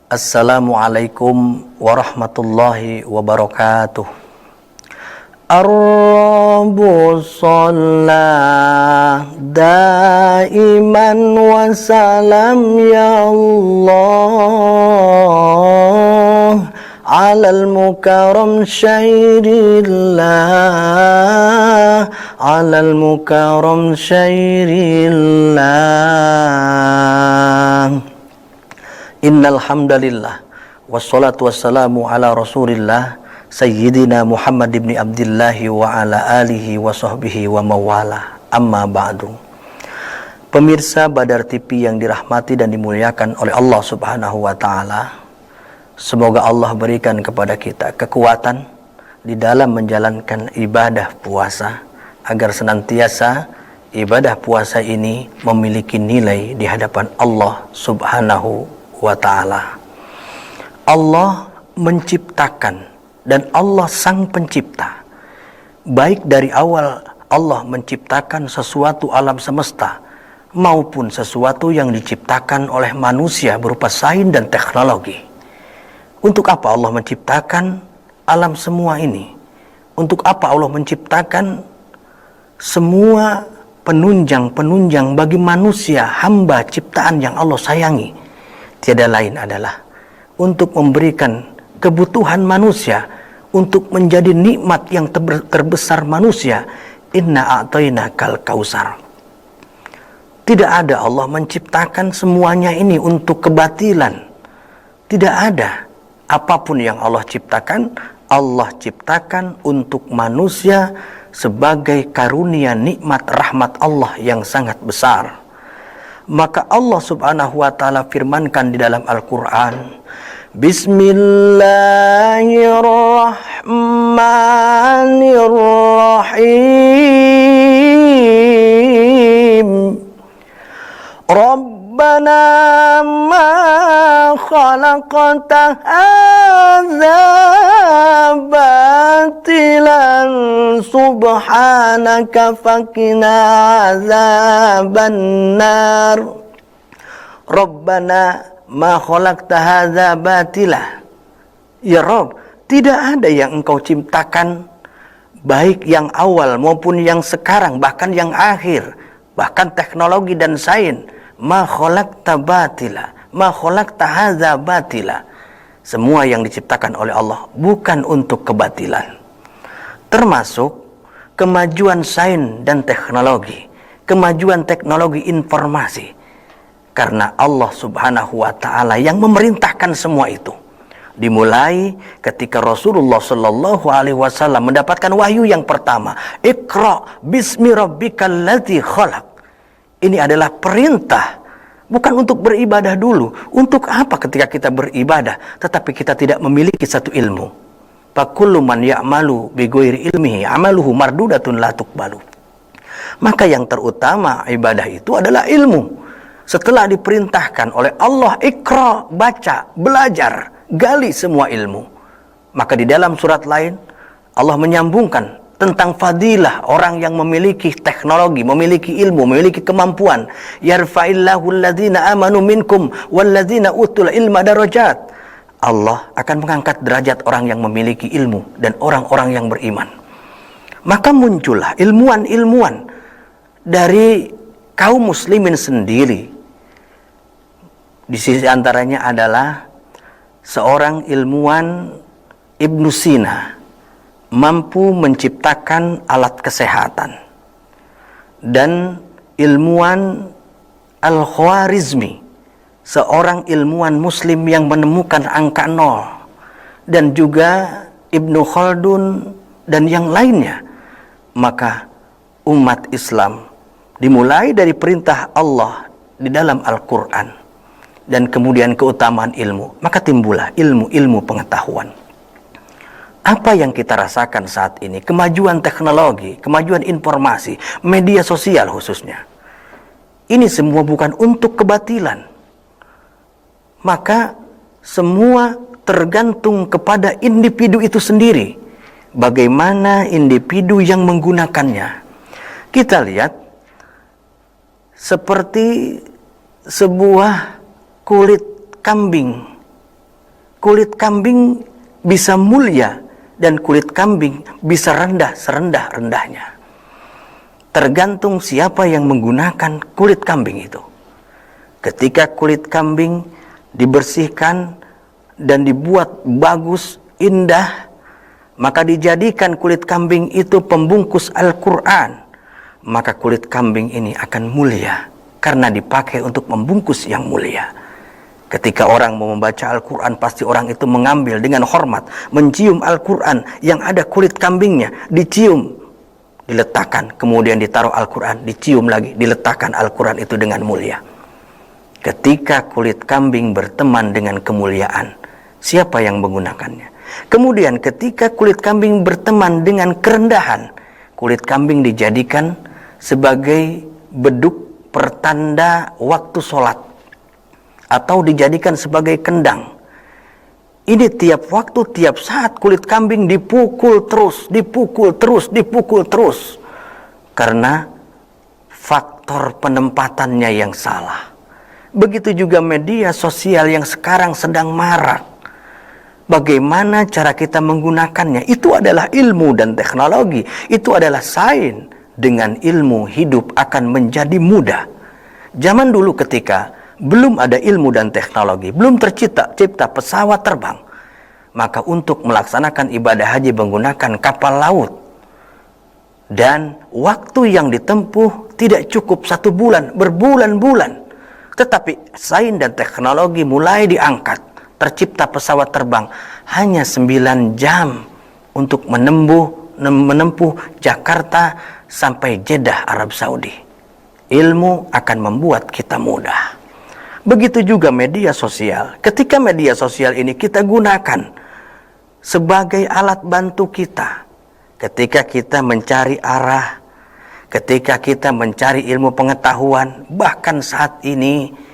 Assalamualaikum warahmatullahi wabarakatuh. Ar-Rabbu Sallallahu daiman wa salam ya Allah alal mukarram syairillah, alal mukarram syairillah. Innal hamdalillah wassalatu wassalamu ala Rasulillah Sayyidina Muhammad ibn Abdullah wa ala alihi wa sahbihi wa mawala. Amma ba'du. Pemirsa Badar TV yang dirahmati dan dimuliakan oleh Allah Subhanahu wa taala, semoga Allah berikan kepada kita kekuatan di dalam menjalankan ibadah puasa agar senantiasa ibadah puasa ini memiliki nilai di hadapan Allah Subhanahu wa ta'ala. Allah menciptakan dan Allah sang pencipta. Baik dari awal Allah menciptakan sesuatu alam semesta maupun sesuatu yang diciptakan oleh manusia berupa sains dan teknologi. Untuk apa Allah menciptakan alam semua ini? Untuk apa Allah menciptakan semua penunjang-penunjang bagi manusia, hamba ciptaan yang Allah sayangi? Tiada lain adalah untuk memberikan kebutuhan manusia, untuk menjadi nikmat yang terbesar manusia. Inna a'tainakal kausar. Tidak ada Allah menciptakan semuanya ini untuk kebatilan. Tidak ada. Apapun yang Allah ciptakan untuk manusia sebagai karunia nikmat rahmat Allah yang sangat besar. Maka Allah Subhanahu wa ta'ala firmankan di dalam Al-Quran, Bismillahirrahmanirrahim. Rabbana ma khalaqta hadza batilan subhanaka faqina azaban nar. Rabbana ma khalaqta hadza batila. Ya Rabb, tidak ada yang engkau ciptakan, baik yang awal maupun yang sekarang, bahkan yang akhir, bahkan teknologi dan sains. Ma khalaqta batila, ma khalaqta hadza batila. Semua yang diciptakan oleh Allah bukan untuk kebatilan. Termasuk kemajuan sains dan teknologi, kemajuan teknologi informasi. Karena Allah Subhanahu wa ta'ala yang memerintahkan semua itu. Dimulai ketika Rasulullah Sallallahu alaihi wasallam mendapatkan wahyu yang pertama, Iqra bismi rabbikal ladzi khalaq. Ini adalah perintah, bukan untuk beribadah dulu. Untuk apa ketika kita beribadah tetapi kita tidak memiliki satu ilmu? Fakullu man ya'malu bighairi ilmihi amaluhu mardudatun la tuqbalu. Maka yang terutama ibadah itu adalah ilmu. Setelah diperintahkan oleh Allah, Iqra, baca, belajar, gali semua ilmu. Maka di dalam surat lain Allah menyambungkan tentang fadilah orang yang memiliki teknologi, memiliki ilmu, memiliki kemampuan. Yarfa'illahu alladhina amanu minkum walladhina utul ilma darajat. Allah akan mengangkat derajat orang yang memiliki ilmu dan orang-orang yang beriman. Maka muncullah ilmuwan-ilmuwan dari kaum muslimin sendiri. Di sisi antaranya adalah seorang ilmuwan Ibnu Sina, mampu menciptakan alat kesehatan. Dan ilmuwan Al-Khwarizmi, seorang ilmuwan muslim yang menemukan angka 0. Dan juga Ibnu Khaldun dan yang lainnya. Maka umat Islam dimulai dari perintah Allah di dalam Al-Quran dan kemudian keutamaan ilmu, maka timbullah ilmu-ilmu pengetahuan. Apa yang kita rasakan saat ini? Kemajuan teknologi, kemajuan informasi, media sosial khususnya. Ini semua bukan untuk kebatilan. Maka semua tergantung kepada individu itu sendiri. Bagaimana individu yang menggunakannya. Kita lihat seperti sebuah kulit kambing kulit kambing bisa mulia dan kulit kambing bisa rendah serendah-rendahnya. Tergantung siapa yang menggunakan kulit kambing itu. Ketika kulit kambing dibersihkan dan dibuat bagus, indah, maka dijadikan kulit kambing itu pembungkus Al-Quran, maka kulit kambing ini akan mulia karena dipakai untuk membungkus yang mulia. Ketika orang mau membaca Al-Quran, pasti orang itu mengambil dengan hormat, mencium Al-Quran yang ada kulit kambingnya, dicium, diletakkan, kemudian ditaruh Al-Quran, dicium lagi, diletakkan Al-Quran itu dengan mulia. Ketika kulit kambing berteman dengan kemuliaan, siapa yang menggunakannya? Kemudian ketika kulit kambing berteman dengan kerendahan, kulit kambing dijadikan sebagai beduk pertanda waktu sholat, atau dijadikan sebagai kendang. Ini tiap waktu, tiap saat kulit kambing dipukul terus, karena faktor penempatannya yang salah. Begitu juga media sosial yang sekarang sedang marak. Bagaimana cara kita menggunakannya? Itu adalah ilmu dan teknologi. Itu adalah sains. Dengan ilmu hidup akan menjadi mudah. Zaman dulu ketika belum ada ilmu dan teknologi, belum tercipta pesawat terbang, maka untuk melaksanakan ibadah haji menggunakan kapal laut. Dan waktu yang ditempuh tidak cukup 1 bulan, berbulan-bulan. Tetapi sains dan teknologi mulai diangkat. Tercipta pesawat terbang hanya 9 jam untuk menempuh Jakarta sampai Jeddah, Arab Saudi. Ilmu akan membuat kita mudah. Begitu juga media sosial. Ketika media sosial ini kita gunakan sebagai alat bantu kita, ketika kita mencari arah, ketika kita mencari ilmu pengetahuan, bahkan saat ini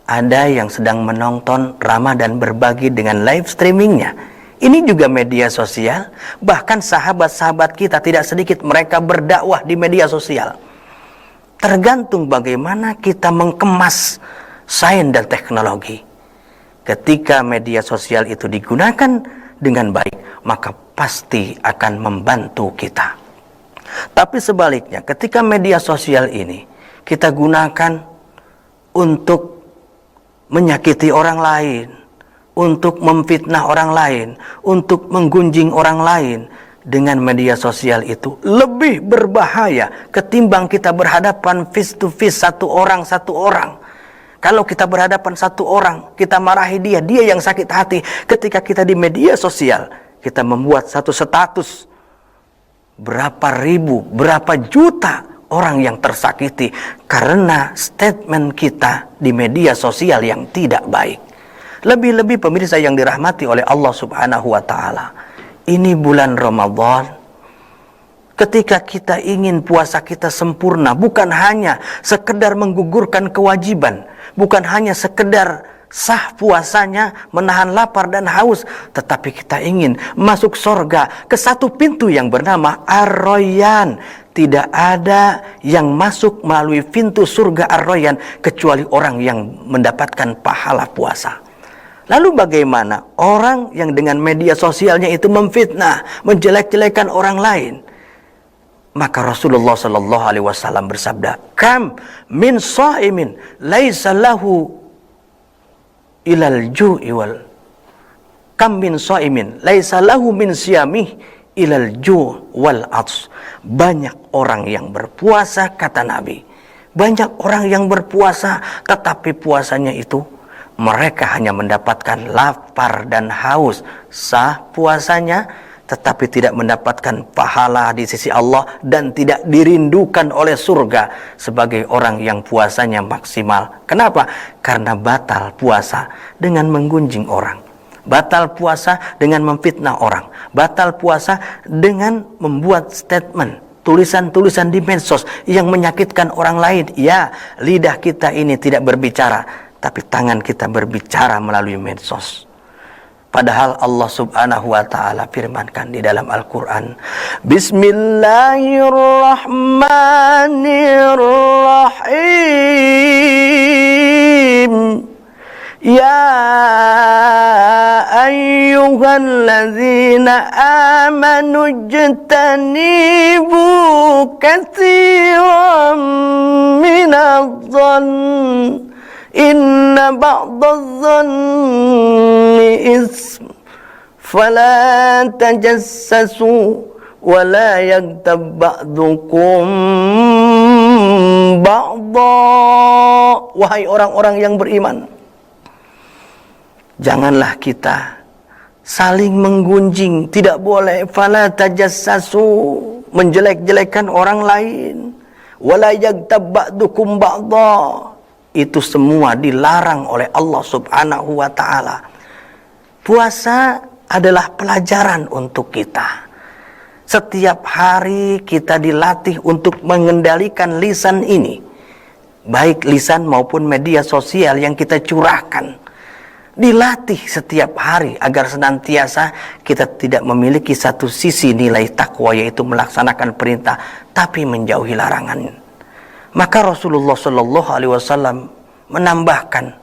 ada yang sedang menonton Ramadan berbagi dengan live streamingnya. Ini juga media sosial. Bahkan sahabat-sahabat kita tidak sedikit mereka berdakwah di media sosial. Tergantung bagaimana kita mengemas sains dan teknologi. Ketika media sosial itu digunakan dengan baik, maka pasti akan membantu kita. Tapi sebaliknya, ketika media sosial ini kita gunakan untuk menyakiti orang lain, untuk memfitnah orang lain, untuk menggunjing orang lain, dengan media sosial itu lebih berbahaya ketimbang kita berhadapan face to face satu orang. Kalau kita berhadapan satu orang, kita marahi dia yang sakit hati. Ketika kita di media sosial, kita membuat satu status, berapa ribu, berapa juta orang yang tersakiti karena statement kita di media sosial yang tidak baik. Lebih-lebih pemirsa yang dirahmati oleh Allah Subhanahu wa taala. Ini bulan Ramadan. Ketika kita ingin puasa kita sempurna, bukan hanya sekedar menggugurkan kewajiban, bukan hanya sekedar sah puasanya, menahan lapar dan haus, tetapi kita ingin masuk surga ke satu pintu yang bernama Ar-Rayyan. Tidak ada yang masuk melalui pintu surga Ar-Rayyan kecuali orang yang mendapatkan pahala puasa. Lalu bagaimana orang yang dengan media sosialnya itu memfitnah, menjelek-jelekan orang lain? Maka Rasulullah sallallahu alaihi wasallam bersabda, "Kam min shaimin laisa lahu ilal ju'i wal kam min shaimin laisa lahu min siyamih ilal ju' wal ats." Banyak orang yang berpuasa, kata Nabi, banyak orang yang berpuasa tetapi puasanya itu mereka hanya mendapatkan lapar dan haus. Sah puasanya tetapi tidak mendapatkan pahala di sisi Allah dan tidak dirindukan oleh surga sebagai orang yang puasanya maksimal. Kenapa? Karena batal puasa dengan menggunjing orang, batal puasa dengan memfitnah orang, batal puasa dengan membuat statement, tulisan-tulisan di medsos yang menyakitkan orang lain. Ya, lidah kita ini tidak berbicara, tapi tangan kita berbicara melalui medsos. Padahal Allah Subhanahu wa taala firmankan di dalam Al-Qur'an, Bismillahirrahmanirrahim. Ya ayyuhalladzina amanu ijtanibu katsiran minadh-dhann inna ba'dadh-dhanni ism fala tajassasu wa la yaghtab ba'dukum ba'dha. Wahai orang-orang yang beriman, janganlah kita saling menggunjing, tidak boleh. Fala tajassasu, menjelek-jelekan orang lain. Wala yaghtab ba'dukum ba'dha, itu semua dilarang oleh Allah Subhanahu wa taala. Puasa adalah pelajaran untuk kita. Setiap hari kita dilatih untuk mengendalikan lisan ini, baik lisan maupun media sosial yang kita curahkan. Dilatih setiap hari agar senantiasa kita tidak memiliki satu sisi nilai takwa, yaitu melaksanakan perintah tapi menjauhi larangan. Maka Rasulullah Shallallahu Alaihi Wasallam menambahkan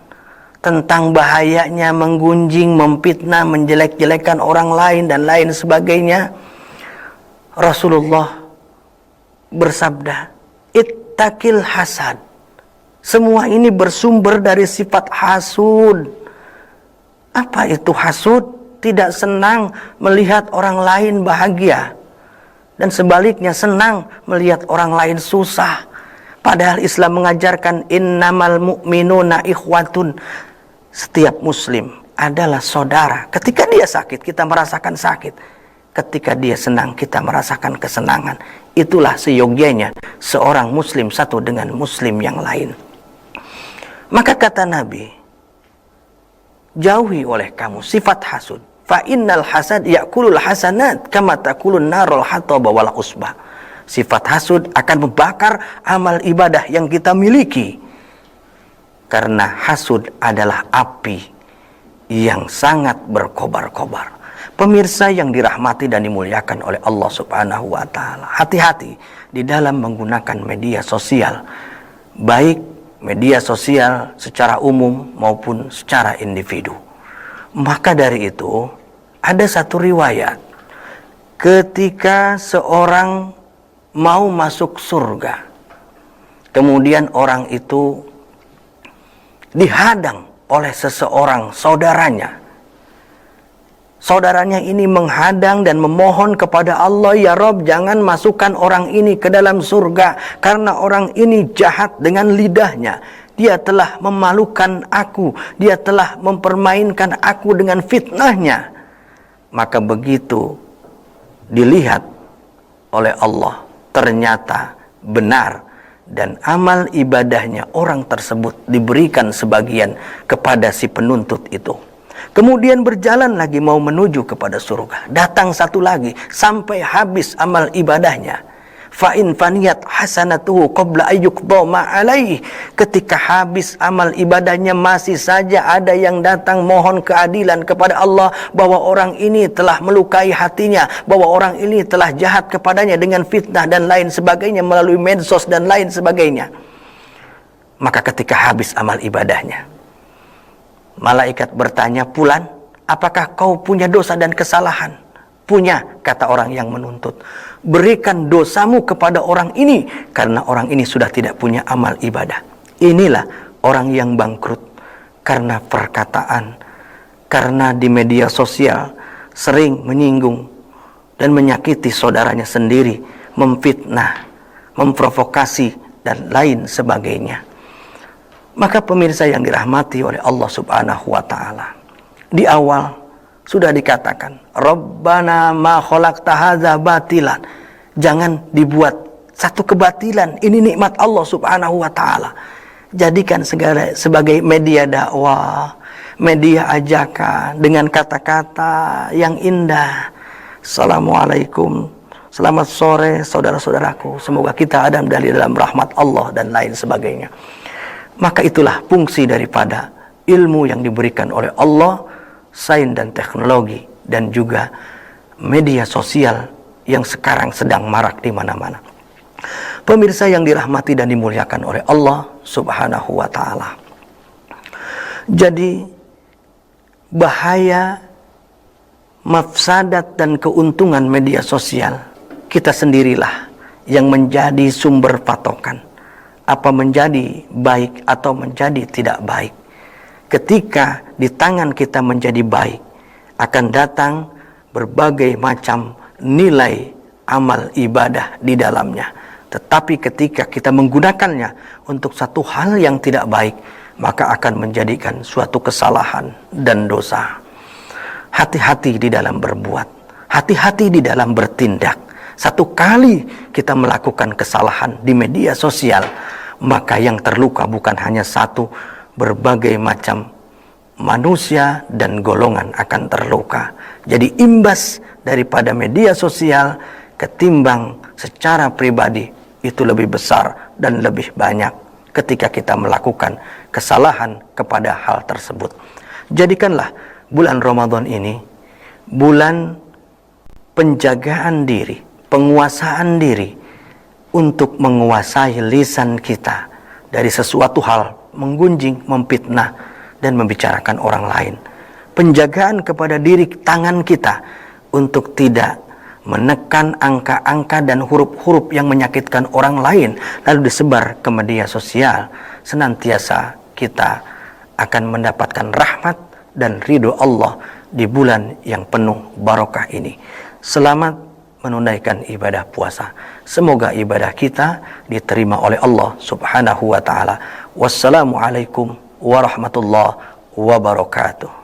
tentang bahayanya menggunjing, memfitnah, menjelek-jelekan orang lain dan lain sebagainya. Rasulullah bersabda, ittaqil hasad. Semua ini bersumber dari sifat hasud. Apa itu hasud? Tidak senang melihat orang lain bahagia, dan sebaliknya senang melihat orang lain susah. Padahal Islam mengajarkan innamal mu'minuna ikhwatun. Setiap muslim adalah saudara. Ketika dia sakit, kita merasakan sakit. Ketika dia senang, kita merasakan kesenangan. Itulah seyogyanya seorang muslim satu dengan muslim yang lain. Maka kata Nabi, jauhi oleh kamu sifat hasud. Fa innal hasad ya'kulul hasanat kama ta'kulun narul hataba wal usbah. Sifat hasud akan membakar amal ibadah yang kita miliki. Karena hasud adalah api yang sangat berkobar-kobar. Pemirsa yang dirahmati dan dimuliakan oleh Allah Subhanahu wa taala, hati-hati di dalam menggunakan media sosial, baik media sosial secara umum maupun secara individu. Maka dari itu, ada satu riwayat ketika seorang mau masuk surga, kemudian orang itu dihadang oleh seseorang saudaranya. Saudaranya ini menghadang dan memohon kepada Allah, ya Rob, jangan masukkan orang ini ke dalam surga, karena orang ini jahat dengan lidahnya. Dia telah memalukan aku, dia telah mempermainkan aku dengan fitnahnya. Maka begitu dilihat oleh Allah, ternyata benar, dan amal ibadahnya orang tersebut diberikan sebagian kepada si penuntut itu. Kemudian berjalan lagi mau menuju kepada surga. Datang satu lagi sampai habis amal ibadahnya. Fa in faniyat hasanatuhu qabla ayyuqda ma alaihi. Ketika habis amal ibadahnya, masih saja ada yang datang mohon keadilan kepada Allah bahwa orang ini telah melukai hatinya, bahwa orang ini telah jahat kepadanya dengan fitnah dan lain sebagainya melalui medsos dan lain sebagainya. Maka ketika habis amal ibadahnya, malaikat bertanya, Fulan, apakah kau punya dosa dan kesalahan? Punya, kata orang yang menuntut. Berikan dosamu kepada orang ini, karena orang ini sudah tidak punya amal ibadah. Inilah orang yang bangkrut karena perkataan, karena di media sosial sering menyinggung dan menyakiti saudaranya sendiri, memfitnah, memprovokasi dan lain sebagainya. Maka pemirsa yang dirahmati oleh Allah Subhanahu wa taala, di awal sudah dikatakan, Rabbana ma khalaqta hadza batilan. Jangan dibuat satu kebatilan. Ini nikmat Allah Subhanahu wa taala. Jadikan segala sebagai media dakwah, media ajakan dengan kata-kata yang indah. Assalamualaikum, selamat sore saudara-saudaraku. Semoga kita ada di dalam rahmat Allah dan lain sebagainya. Maka itulah fungsi daripada ilmu yang diberikan oleh Allah, sains dan teknologi, dan juga media sosial yang sekarang sedang marak di mana-mana. Pemirsa yang dirahmati dan dimuliakan oleh Allah Subhanahu wa taala. Jadi bahaya mafsadat dan keuntungan media sosial, kita sendirilah yang menjadi sumber patokan apa menjadi baik atau menjadi tidak baik. Ketika di tangan kita menjadi baik, akan datang berbagai macam nilai amal ibadah di dalamnya. Tetapi ketika kita menggunakannya untuk satu hal yang tidak baik, maka akan menjadikan suatu kesalahan dan dosa. Hati-hati di dalam berbuat, hati-hati di dalam bertindak. Satu kali kita melakukan kesalahan di media sosial, maka yang terluka bukan hanya satu, berbagai macam manusia dan golongan akan terluka. Jadi imbas daripada media sosial ketimbang secara pribadi itu lebih besar dan lebih banyak ketika kita melakukan kesalahan kepada hal tersebut. Jadikanlah bulan Ramadan ini bulan penjagaan diri, penguasaan diri untuk menguasai lisan kita dari sesuatu hal menggunjing, memfitnah, dan membicarakan orang lain. Penjagaan kepada diri tangan kita untuk tidak menekan angka-angka dan huruf-huruf yang menyakitkan orang lain lalu disebar ke media sosial. Senantiasa kita akan mendapatkan rahmat dan ridho Allah di bulan yang penuh barokah ini. Selamat menunaikan ibadah puasa. Semoga ibadah kita diterima oleh Allah Subhanahu wa taala. Wassalamualaikum warahmatullahi wabarakatuh.